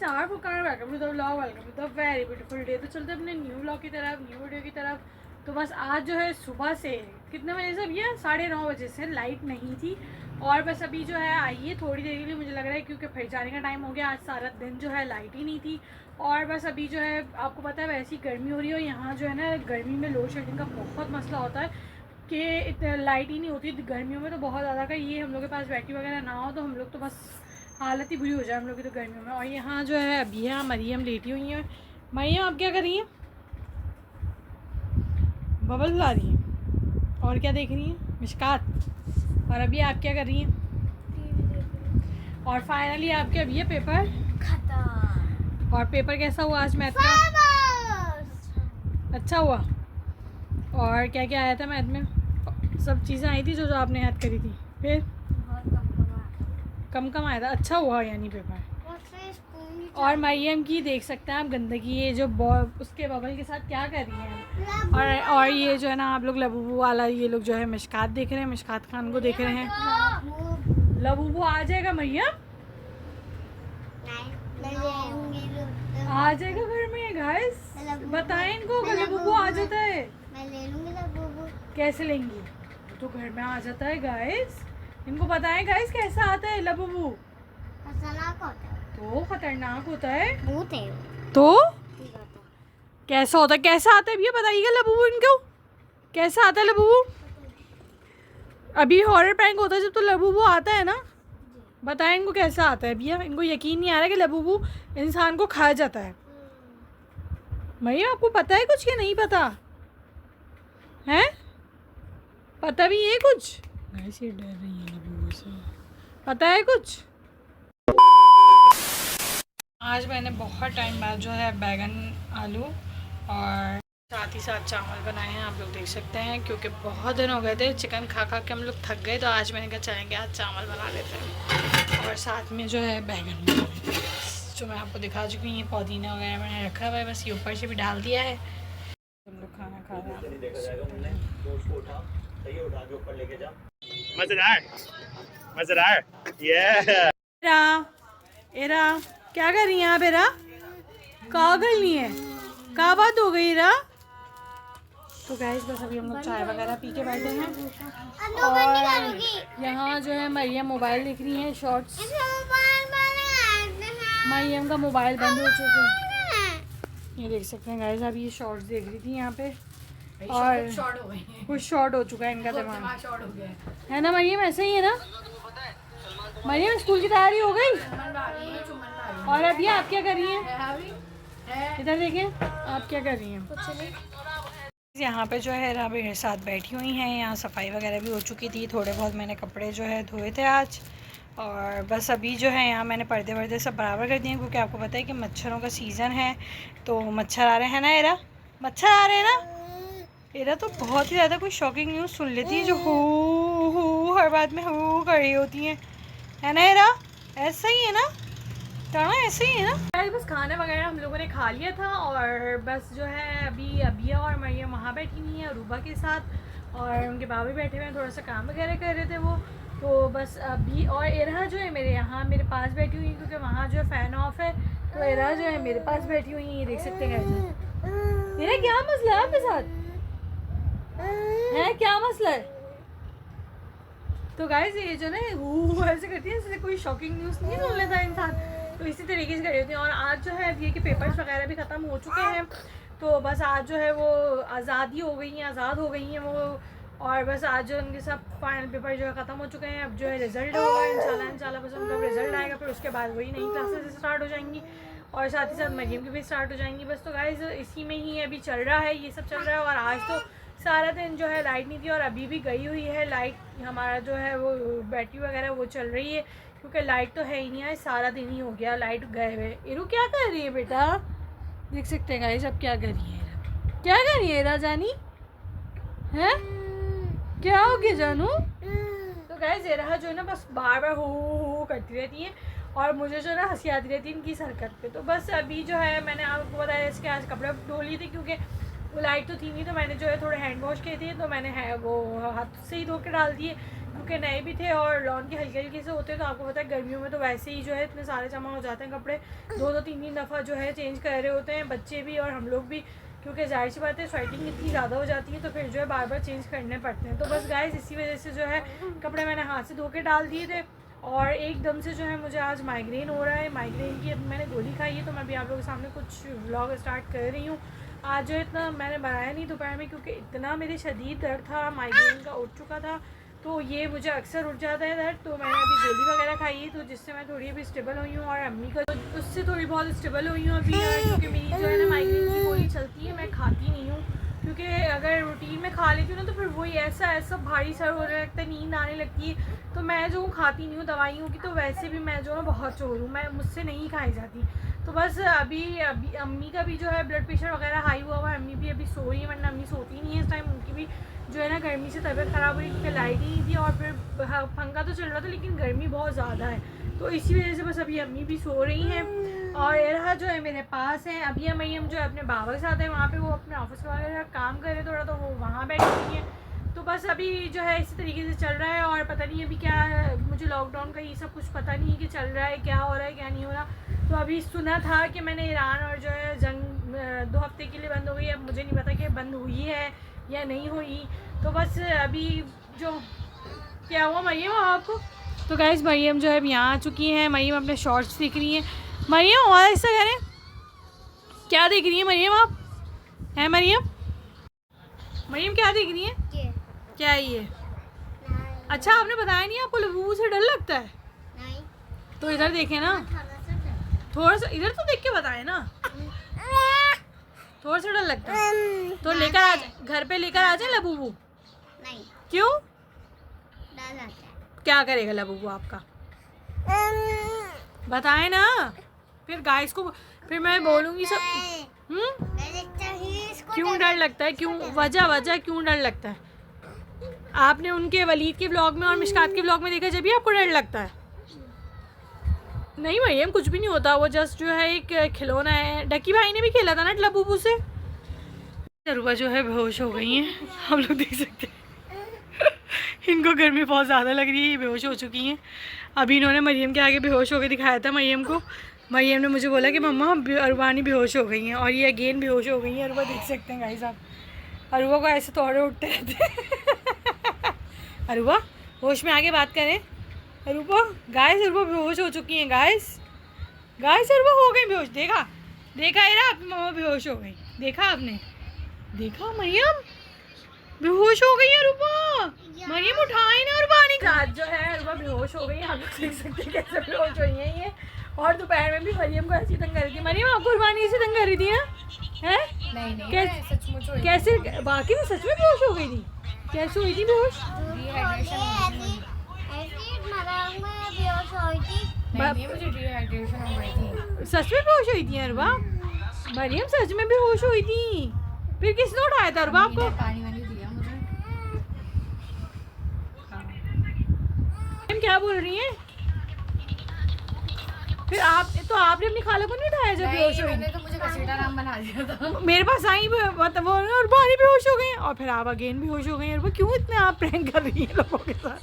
नमस्कार फुकार, welcome to the vlog, welcome to the very beautiful day. तो चलते अपने न्यू व्लॉग की तरफ, न्यू वीडियो की तरफ। तो बस आज जो है सुबह से कितने बजे से भैया 9:30 बजे से लाइट नहीं थी और बस अभी जो है आई है थोड़ी देर के लिए, मुझे लग रहा है क्योंकि फिर जाने का टाइम हो गया। आज सारा दिन जो है लाइट ही नहीं थी और बस अभी जो है आपको पता है वैसी गर्मी हो रही है और यहाँ जो है ना गर्मी में लोड शेडिंग का बहुत मसला होता है कि लाइट ही नहीं होती गर्मियों में। तो बहुत ज़्यादा का ये हम लोग के पास बैटरी वगैरह ना हो तो हम लोग तो बस हालत ही बुरी हो जाए हम लोग की तो गर्मियों में। और यहाँ जो है अभी यहाँ मरियम लेटी हुई है। मरियम आप क्या कर रही हैं? बबल ला रही हैं। और क्या देख रही हैं? मिशकात। और अभी आप क्या कर रही हैं? और फाइनली आपके अभी है पेपर खत्म। और पेपर कैसा हुआ आज मैथ का? अच्छा हुआ। और क्या क्या आया था मैथ में? सब चीज़ें आई थी जो आपने याद करी थी। फिर कम आया था। अच्छा हुआ यानी पेपर। और मरियम की देख सकते हैं आप गंदगी, ये जो उसके बबल के साथ क्या कर रही है। और ये जो है ना आप लोग लबूबू वाला, ये लोग जो है मिशकात देख रहे हैं, मिशकात खान को देख रहे हैं। लबूबू आ जाएगा मरियम, आ जाएगा घर में। गाइस बताएं इनको लबूबू आ जाता है। मैं ले लूंगी लबूबू। कैसे लेंगी? तो घर में आ जाता है। गाइस इनको बताएं गाइस कैसा आता है लबूबू। खतरनाक होता है। तो खतरनाक होता है। भूत है। तो कैसा होता है? कैसा आता है भैया बताइएगा लबूबू इनको, कैसा आता है लबूबू? अभी हॉरर प्रैंक होता है जब तो लबूबू आता है ना। बताएं इनको कैसा आता है भैया। इनको यकीन नहीं आ रहा कि लबूबू इंसान को खा जाता है। भैया आपको पता है कुछ या नहीं पता है? पता भी है कुछ? ऐसे डर रही है लबूबू से। पता है कुछ? आज मैंने बहुत टाइम बाद जो है बैगन आलू और साथ ही साथ चावल बनाए हैं, आप लोग देख सकते हैं। क्योंकि बहुत दिन हो गए थे चिकन खा के हम लोग थक गए, तो आज मैंने कहा चलेंगे आज चावल बना लेते हैं और साथ में जो है बैगन बना लेते हैं। जो मैं आपको दिखा चुकी हूँ, ये पुदीना वगैरह मैंने रखा हुआ है, बस ये ऊपर से भी डाल दिया है। हम लोग खाना खा रहे हैं। मजेदार ये एरा क्या कर रही हैं आप? एरा कहाँ कर ली है? कहाँ बात हो गई एरा? तो गाइस बस अभी हम लोग चाय वगैरह पी के बैठे हैं और यहाँ जो है मरियम मोबाइल देख रही है, शॉर्ट्स। मरियम का मोबाइल बंद हो चुका है, ये देख सकते हैं गाइस। अभी ये शॉर्ट्स देख रही थी यहाँ पे और कुछ शॉर्ट हो चुका है इनका दिमाग, है ना मरियम? ऐसा ही है ना मरियम? स्कूल की तैयारी हो गई? और अभी आप क्या कर रही हैं? इधर देखें, आप क्या कर रही हैं? यहाँ पे जो है ना मेरे साथ बैठी हुई हैं। यहाँ सफाई वगैरह भी हो चुकी थी, थोड़े बहुत मैंने कपड़े जो है धोए थे आज। और बस अभी जो है यहाँ मैंने पर्दे वर्दे सब बराबर कर दिए हैं क्योंकि आपको पता है कि मच्छरों का सीज़न है तो मच्छर आ रहे हैं ना। एरा मच्छर आ रहे हैं ना। एरा तो बहुत ही ज़्यादा कोई शॉकिंग न्यूज़ सुन लेती है जो हु हर बात में हु कर रही होती है ना एरा? ऐसा ही है ना टाना? ऐसे ही है ना। बस खाना वगैरह हम लोगों ने खा लिया था और बस जो है अभी अबिया और मरियम वहाँ बैठी हुई हैं रूबा के साथ और उनके बाबा बैठे हुए हैं, थोड़ा सा काम वगैरह कर रहे थे वो। तो बस अभी और एरा जो है मेरे यहाँ मेरे पास बैठी हुई है क्योंकि वहाँ जो है फ़ैन ऑफ है, तो एरा जो है मेरे पास बैठी हुई है। ये देख सकते हैं कैसे। मेरा क्या मसला है आपके साथ? है क्या मसला है? तो गाइस ये जो ना वो ऐसे करती है जैसे कोई शॉकिंग न्यूज़ नहीं सुन लेता इंसान, तो इसी तरीके से कर रही होती हैं। और आज जो है ये कि पेपर्स वगैरह भी ख़त्म हो चुके हैं, तो बस आज जो है वो आज़ादी हो गई हैं, आज़ाद हो गई हैं वो। और बस आज जो उनके सब फाइनल पेपर जो है ख़त्म हो चुके हैं। अब जो है रिज़ल्ट होगा इंशाल्लाह बस उनका रिज़ल्ट आएगा, फिर उसके बाद वही नई क्लासेस स्टार्ट हो जाएंगी और साथ ही साथ मरियम की भी स्टार्ट हो जाएंगी। बस तो गाइस इसी में ही अभी चल रहा है, ये सब चल रहा है। और आज तो सारा दिन जो है लाइट नहीं थी और अभी भी गई हुई है लाइट। हमारा जो है वो बैटरी वगैरह वो चल रही है क्योंकि लाइट तो है ही नहीं है, सारा दिन ही हो गया लाइट गए हुए। इरू क्या कर रही है बेटा? देख सकते हैं गाइस अब क्या कर रही है। क्या कर रही है राजानी? है क्या हो गया जानू? तो गाइस ज़रा जो है ना बस बार बार हो करती रहती है और मुझे जो है ना हंसी आती रहती है इनकी हरकत पे। तो बस अभी जो है मैंने आपको बताया इसके आज कपड़े धो लिए थे क्योंकि वो लाइट तो थी नहीं, तो मैंने जो है थोड़े हैंड वॉश किए थे, तो मैंने वो हाथ से ही धो के डाल दिए क्योंकि नए भी थे और लॉन के हल्के हल्के से होते हैं, तो आपको पता है गर्मियों में तो वैसे ही जो है इतने सारे जमा हो जाते हैं कपड़े, 2-3 दफ़ा जो है चेंज कर रहे होते हैं, बच्चे भी और हम लोग भी, क्योंकि जाहिर सी बात है स्वेटिंग इतनी ज़्यादा हो जाती है तो फिर जो है बार बार चेंज करने पड़ते हैं। तो बस गाइस इसी वजह से जो है कपड़े मैंने हाथ से धो के डाल दिए थे और एकदम से जो है मुझे आज माइग्रेन हो रहा है। माइग्रेन की मैंने गोली खाई है, तो मैं भी आप लोगों के सामने कुछ व्लॉग स्टार्ट कर रही हूँ। आज जो इतना मैंने बनाया नहीं दोपहर में, क्योंकि इतना मेरे शदीद दर्द था, माइग्रेन का उठ चुका था, तो ये मुझे अक्सर उठ जाता है दर्द। तो मैंने अभी गोली वगैरह खाई है, तो जिससे मैं थोड़ी अभी स्टेबल हुई हूँ और अम्मी का तो उससे थोड़ी बहुत स्टेबल हुई हूँ अभी, क्योंकि मेरी जो है ना माइग्रेन की गोली चलती है, मैं खाती नहीं हूँ, क्योंकि अगर रूटीन में खा लेती हूँ ना तो फिर वही ऐसा भारी सर होने लगता है, नींद आने लगती है। तो मैं जो खाती नहीं हूँ दवाइयों की, तो वैसे भी मैं जो है बहुत चोर हूँ, मैं मुझसे नहीं खाई जाती। तो बस अभी अम्मी का भी जो है ब्लड प्रेशर वगैरह हाई हुआ है, अम्मी भी अभी सो रही है, वरना अम्मी सोती नहीं है इस टाइम, उनकी भी जो है ना गर्मी से तबीयत ख़राब हुई, क्योंकि लाइट ही नहीं थी और फिर पंखा तो चल रहा था लेकिन गर्मी बहुत ज़्यादा है, तो इसी वजह से बस अभी अम्मी भी सो रही हैं। और यह जो है मेरे पास है अभी मरियम जो है अपने बाबा के साथ है, वहाँ पे वो अपने ऑफिस वगैरह काम कर रहे थोड़ा, तो वो वहाँ बैठी हुई है। तो बस अभी जो है इसी तरीके से चल रहा है और पता नहीं अभी क्या, मुझे लॉकडाउन का ये सब कुछ पता नहीं है कि चल रहा है, क्या हो रहा है क्या नहीं हो रहा। तो अभी सुना था कि मैंने ईरान और जो है जंग 2 हफ्ते के लिए बंद हो गई, अब मुझे नहीं पता कि बंद हुई है या नहीं हुई। तो बस अभी जो क्या हुआ मरियम आपको, तो गाइस मरियम जो है अब यहाँ आ चुकी हैं। मरियम अपने शॉर्ट्स देख रही हैं। मरियम और ऐसा करें, क्या देख रही है मरियम आप, हैं मरियम? मरियम क्या देख रही है? क्या है ये? अच्छा आपने बताया नहीं, आपको लबूबू से डर लगता है? नहीं। तो इधर देखें ना, थोड़ा सा इधर तो देख के बताए ना, थोड़ा सा डर लगता है तो लेकर आ जाए, घर पे लेकर आ जाए लबूबू? नहीं। क्यों? डर लगता है। क्या करेगा लबूबू आपका, बताए ना, फिर गाइस को फिर मैं बोलूँगी सब। क्यों डर लगता है, क्यों वजह क्यों डर लगता है? आपने उनके वलीद के ब्लॉग में और मिशकात के ब्लॉग में देखा जब भी आपको डर लगता है? नहीं मरियम कुछ भी नहीं होता, वो जस्ट जो है एक खिलौना है। डकी भाई ने भी खेला था ना लबूबू से। अरुबा जो है बेहोश हो गई हैं, हम लोग देख सकते हैं। इनको गर्मी बहुत ज़्यादा लग रही है, ये बेहोश हो चुकी हैं। अभी इन्होंने मरियम के आगे बेहोश होकर दिखाया था मरियम को, मरियम ने मुझे बोला कि मम्मा अरुबानी बेहोश हो गई हैं, और ये अगेन बेहोश हो गई हैं। अरुबा देख सकते हैं गाइस आप, अरुबा को ऐसे तोड़े उठते रहते हैं। अरुबा होश में आके बात करें। अरुबा गाइस, अरुबा बेहोश हो चुकी हैं गाइस, अरुबा हो गई बेहोश। देखा है ना, आपकी मम्मा बेहोश हो गई, देखा आपने, देखा मरियम बेहोश हो गई है अरुबा। मरियम उठाए ना अरुबानी का, जो है अरुबा बेहोश हो गई, आप लोग देख सकते हैं कैसे बेहोश हुई हैं ये। और दोपहर में भी मरियम को ऐसी तंग कर रही थी। मरियम आपको अरुबानी ऐसी तंग कर रही थी ना, हैं? नहीं सचमुच कैसे, बाकी में सच में बेहोश हो गई थी? कैसे हुई थी बेहोश? सच में बेहोश हुई थी अरुबा? मरियम सच में बेहोश हुई थी, फिर किसने उठाया था अरुबा आपको? पानी वानी दिया मुझे। क्या बोल रही हैं? फिर आपने अपनी खाला को नहीं उठाया जब बेहोश हुई? मैंने तो मुझे घसीटा नाम बना दिया था। मेरे पास आई मतलब और बारी बेहोश हो गई और फिर आप अगेन बेहोश हो गई। और वो क्यों इतने आप प्रैंक कर रही हैं लोगों के साथ?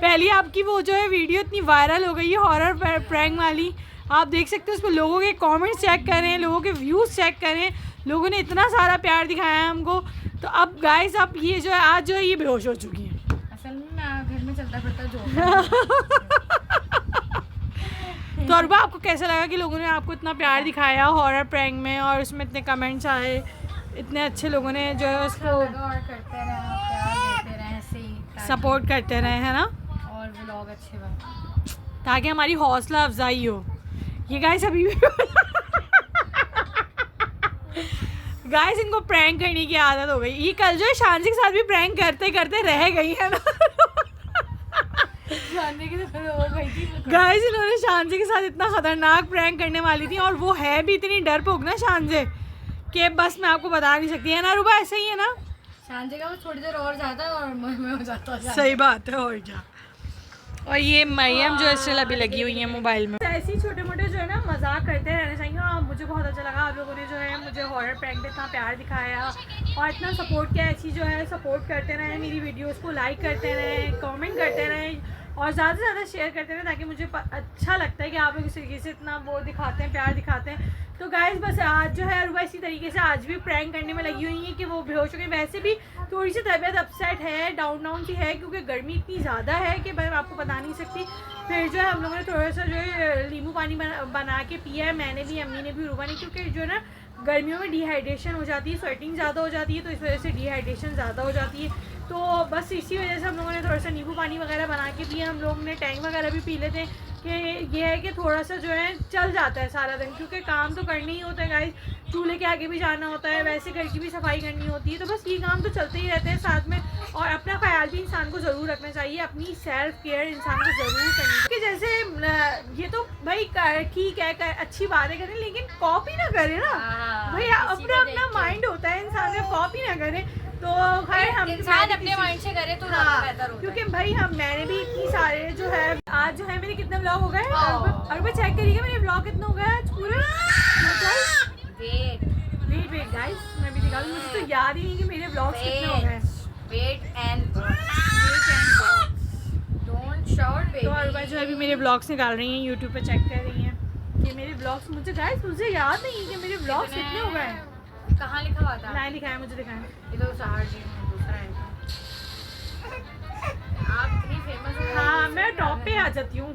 पहली आपकी वो जो है वीडियो इतनी वायरल हो गई है हॉरर प्रैंक वाली, आप देख सकते हो उस पर लोगों के कमेंट्स चेक करें, लोगों के व्यूज़ चेक करें, लोगों ने इतना सारा प्यार दिखाया है हमको। तो अब गाइस अब ये जो है आज जो है ये बेहोश हो चुकी है। असल में मैं घर में चलता फिरता जो तो अरुबा आपको कैसा लगा कि लोगों ने आपको इतना प्यार दिखाया हॉरर प्रैंक में, और उसमें इतने कमेंट्स आए, इतने अच्छे लोगों ने जो है उसको और करते रहे, प्यार देते रहे, ऐसे ही सपोर्ट करते रहे, है ना, और व्लॉग अच्छे बने ताकि हमारी हौसला अफजाई हो। ये गाइस अभी भी गाइस इनको प्रैंक करने की आदत हो गई। ये कल जो है शांति के साथ भी प्रैंक करते करते रह गई है ना। जानने की तो फिर हो गई थी। गाइस इन्होंने शांति के साथ इतना खतरनाक प्रैंक करने वाली थी, और वो है भी इतनी डरपोक ना शान से कि बस मैं आपको बता नहीं सकती, है ना रुबा? ऐसे ही है ना, शांति का वो थोड़ी देर और जाता है और मैं हो जाता है। सही बात है। और क्या और ये मरियम जो स्टिल अभी लगी हुई है मोबाइल में। ऐसे ही छोटे मोटे जो है ना मजाक करते रहना चाहिए। हाँ, मुझे बहुत अच्छा लगा आप लोगों ने जो है मुझे हॉरर प्रैंक पे इतना प्यार दिखाया और इतना सपोर्ट किया। ऐसी जो है सपोर्ट करते रहें, मेरी वीडियोस को लाइक करते रहें, कमेंट करते रहें और ज़्यादा से ज़्यादा शेयर करते रहें, ताकि मुझे अच्छा लगता है कि आप लोग इस तरीके से इतना वो दिखाते हैं, प्यार दिखाते हैं। तो गाइस बस आज जो है अरुबा इसी तरीके से आज भी प्रैंक करने में लगी हुई है कि वो बेहोश हो गई। वैसे भी थोड़ी सी तबीयत अपसेट है, डाउन सी है, क्योंकि गर्मी इतनी ज़्यादा है कि मैं आपको बता नहीं सकती। फिर जो है हम लोगों ने थोड़ा सा जो है नींबू पानी बना के पिया है, मैंने भी, अम्मी ने भी, अरुबा ने, क्योंकि जो है ना गर्मियों में डिहाइड्रेशन हो जाती है, स्वेटिंग ज़्यादा हो जाती है, तो इस वजह से डिहाइड्रेशन ज़्यादा हो जाती है। तो बस इसी वजह से हम लोगों ने थोड़ा सा नींबू पानी वगैरह बना के पिया। हम लोग ने टैंक वगैरह भी पी लेते हैं कि ये है कि थोड़ा सा जो है चल जाता है सारा दिन, क्योंकि काम तो करना ही होता है गाइस, चूल्हे के आगे भी जाना होता है, वैसे घर की भी सफाई करनी होती है। तो बस ये काम तो चलते ही रहते हैं साथ में। और अपना ख्याल भी इंसान को ज़रूर रखना चाहिए, अपनी सेल्फ केयर इंसान को ज़रूर करनी चाहिए। जैसे ये तो भाई ठीक है, अच्छी बातें करें, लेकिन कॉपी ना करें ना भाई, अपना अपना माइंड होता है इंसान का, कॉपी ना करें। तो खैर हम इंसान अपने माइंड से करे तो ज़्यादा बेहतर होता है। क्योंकि भाई मैंने भी इतनी सारे जो है आज जो है मेरे कितने व्लॉग हो गए, और मैं चेक करिएगा मेरे व्लॉग कितने हो गए आज पूरे। वेट गाइस, मैं भी दिखा दूँ, मुझे तो याद ही नहीं कि मेरे व्लॉग कितने हो गए। Wait and don't shout baby. तो अरुबा जो है अभी मेरे व्लॉग्स निकाल रही हैं, यूट्यूब पे चेक कर रही हैं कि मेरे व्लॉग्स, मुझे गाइस मुझे याद नहीं कि मेरे व्लॉग्स कितने हो गए। कहाँ लिखा हुआ था? नहीं दिखाया, मुझे दिखाया। ये तो सहार जी में दूसरा है। आप इतनी फेमस हो। हाँ, मैं टॉप पे आ जाती हूँ।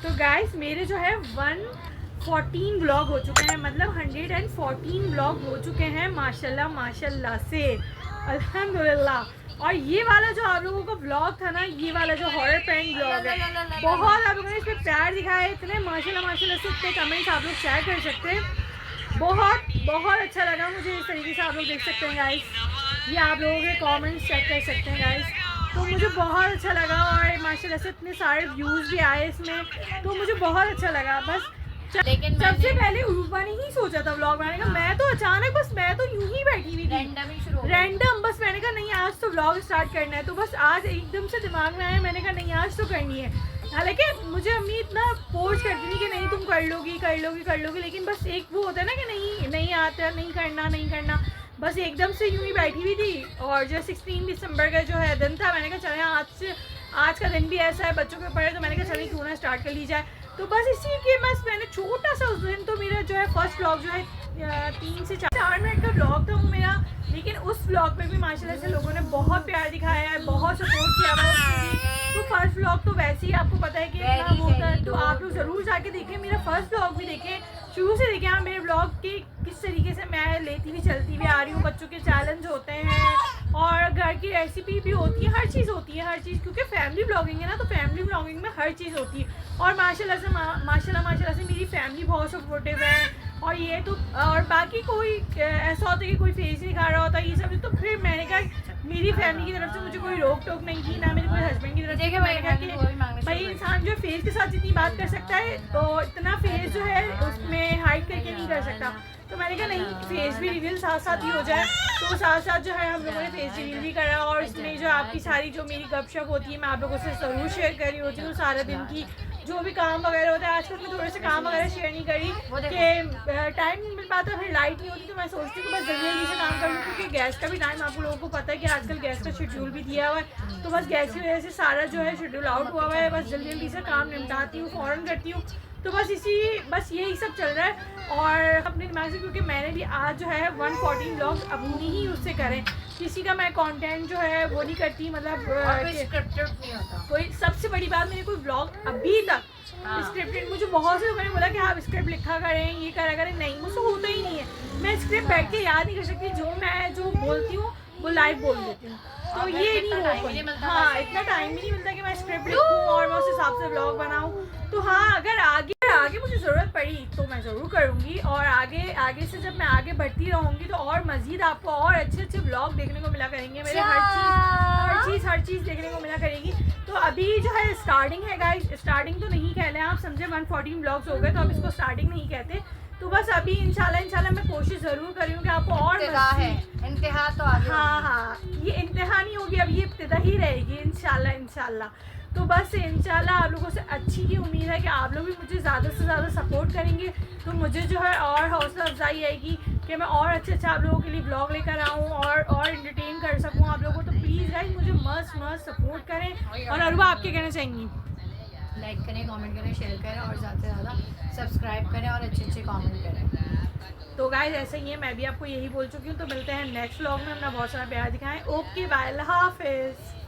तो गाइस मेरे जो है 114 व्लॉग हो चुके हैं, मतलब 114 व्लॉग हो चुके हैं माशाल्लाह माशाल्लाह से, अल्हम्दुलिल्लाह। और ये वाला जो आप लोगों का व्लॉग था ना, ये वाला जो हॉरर प्रैंक व्लॉग है, बहुत आप लोगों ने इस पर प्यार दिखाया, इतने माशाल्लाह माशाल्लाह से इतने कमेंट्स आप लोग शेयर कर सकते हैं। बहुत बहुत अच्छा लगा मुझे, इस तरीके से आप लोग देख सकते हैं गाइस, ये आप लोगों के कमेंट्स चेक कर सकते हैं गाइस। तो मुझे बहुत अच्छा लगा और माशाल्लाह से इतने सारे व्यूज़ भी आए इसमें, तो मुझे बहुत अच्छा लगा। बस लेकिन सबसे पहले अरुबा ने ही सोचा था व्लॉग बनाने का, मैं तो अचानक बस मैं तो यूं ही बैठी हुई थी रैंडम, बस मैंने कहा नहीं आज तो व्लॉग स्टार्ट करना है। तो बस आज एकदम से दिमाग में आया, मैंने कहा नहीं आज तो करनी है। हालांकि मुझे अम्मी इतना फोर्स करती थी कि नहीं तुम कर लोगी, लेकिन बस एक वो होता है ना कि नहीं आता, नहीं करना। बस एकदम से यूं ही बैठी हुई थी। और जो 16 दिसंबर का जो है दिन था, मैंने कहा चले आज का दिन भी ऐसा है, बच्चों के ऊपर है, तो मैंने कहा चलिए क्यों ना स्टार्ट कर ली जाए। तो बस इसी के बस मैंने छोटा सा उस दिन तो मेरा जो है फर्स्ट व्लॉग जो है 3 से 4 मिनट का व्लॉग था वो मेरा, लेकिन उस व्लॉग में भी माशाल्लाह से लोगों ने बहुत प्यार दिखाया है, बहुत सपोर्ट किया हुआ है। तो फर्स्ट व्लॉग तो वैसे ही आपको पता है कि इतना होता है, तो आप लोग ज़रूर जाके देखें, मेरा फर्स्ट व्लॉग भी देखें, शुरू से देखें। हाँ, मेरे व्लॉग के किस तरीके से मैं लेती हुई चलती हुई आ रही हूँ, बच्चों के चैलेंज होते हैं और घर की रेसिपी भी होती है, हर चीज़ होती है, हर चीज़, क्योंकि फैमिली व्लॉगिंग है ना, तो फैमिली व्लॉगिंग में हर चीज़ होती है। और माशाल्लाह से मेरी फैमिली बहुत सपोर्टिव है। और ये तो और बाकी कोई ऐसा होता है कि कोई फेस नहीं खा रहा होता ये सब, तो फिर मैंने कहा मेरी फैमिली की तरफ से मुझे कोई रोक टोक नहीं थी, ना मेरे कोई हस्बैंड की तरफ से। मैंने कहा कि भाई इंसान जो फेस के साथ जितनी बात कर सकता है, तो इतना फेस जो है उसमें हाइड करके नहीं कर सकता। तो मैंने कहा नहीं, फेस भी रिवील साथ साथ ही हो जाए। तो साथ साथ जो है हम लोगों ने फेस रिवील भी करा, और इसमें जो आपकी सारी जो मेरी गपशप होती है मैं आप लोगों से ज़रूर शेयर कर रही होती हूँ, सारा दिन की जो भी काम वगैरह होता है। आजकल मैं थोड़े से काम वगैरह शेयर नहीं करी कि टाइम नहीं मिल पाता, फिर लाइट नहीं होती, तो मैं सोचती हूँ बस जल्दी से काम कर लूँ, क्योंकि गैस का भी टाइम आप लोगों को पता है कि आजकल गैस का शेड्यूल भी दिया हुआ है। तो बस गैस की वजह से सारा जो है शेड्यूल आउट हुआ है, बस जल्दी से काम निपटाती हूँ, फ़ौरन करती हूँ। तो बस यही सब चल रहा है। और अपने दिमाग से, क्योंकि मैंने भी आज जो है 114 व्लॉग अपनी ही उससे करें, किसी का मैं कंटेंट जो है वो नहीं करती, मतलब स्क्रिप्टेड नहीं होता कोई। सबसे बड़ी बात, मेरे कोई व्लॉग अभी तक स्क्रिप्टेड, मुझे बहुत से लोगों ने बोला कि आप स्क्रिप्ट लिखा करें, ये करा करें, नहीं मुझसे होता ही नहीं है। मैं स्क्रिप्ट बैठ के याद नहीं कर सकती, जो बोलती हूँ वो लाइव बोल देती हूँ। तो ये नहीं हो, हाँ इतना टाइम ही नहीं मिलता कि मैं स्क्रिप्ट लिखूँ और मैं उस हिसाब से व्लॉग बनाऊँ। तो हाँ, अगर आगे मुझे ज़रूरत पड़ी तो मैं ज़रूर करूँगी, और आगे से जब मैं आगे बढ़ती रहूँगी तो और मज़ीद आपको और अच्छे व्लॉग देखने को मिला करेंगे, मेरे हर चीज़ देखने को मिला करेगी। तो अभी जो है स्टार्टिंग है गाइस, स्टार्टिंग तो नहीं कहते हैं आप, समझे 114 व्लॉग्स हो गए तो अब इसको स्टार्टिंग नहीं कहते। तो बस अभी इंशाल्लाह मैं कोशिश ज़रूर करूँ कि आपको और इंतहा तो आगे हाँ ये इंतहा नहीं होगी, अब ये इब्तिदा ही रहेगी इंशाल्लाह। तो बस इंशाल्लाह आप लोगों से अच्छी ही उम्मीद है कि आप लोग भी मुझे ज़्यादा से ज़्यादा सपोर्ट करेंगे, तो मुझे जो है और हौसला अफजाई आएगी कि मैं और अच्छे आप लोगों के लिए ब्लॉग लेकर आऊँ और एंटरटेन कर सकूँ आप लोगों को। तो प्लीज़ गाइस मुझे मस्त सपोर्ट करें। और अरुबा आप क्या कहना चाहेंगी? लाइक करें, कमेंट करें, शेयर करें और ज़्यादा से ज़्यादा सब्सक्राइब करें और अच्छे कमेंट करें। तो गाइस ऐसे ही है, मैं भी आपको यही बोल चुकी हूँ। तो मिलते हैं नेक्स्ट व्लॉग में, अपना बहुत सारा प्यार दिखाएं। ओके बाय, अल्लाह हाफिज़।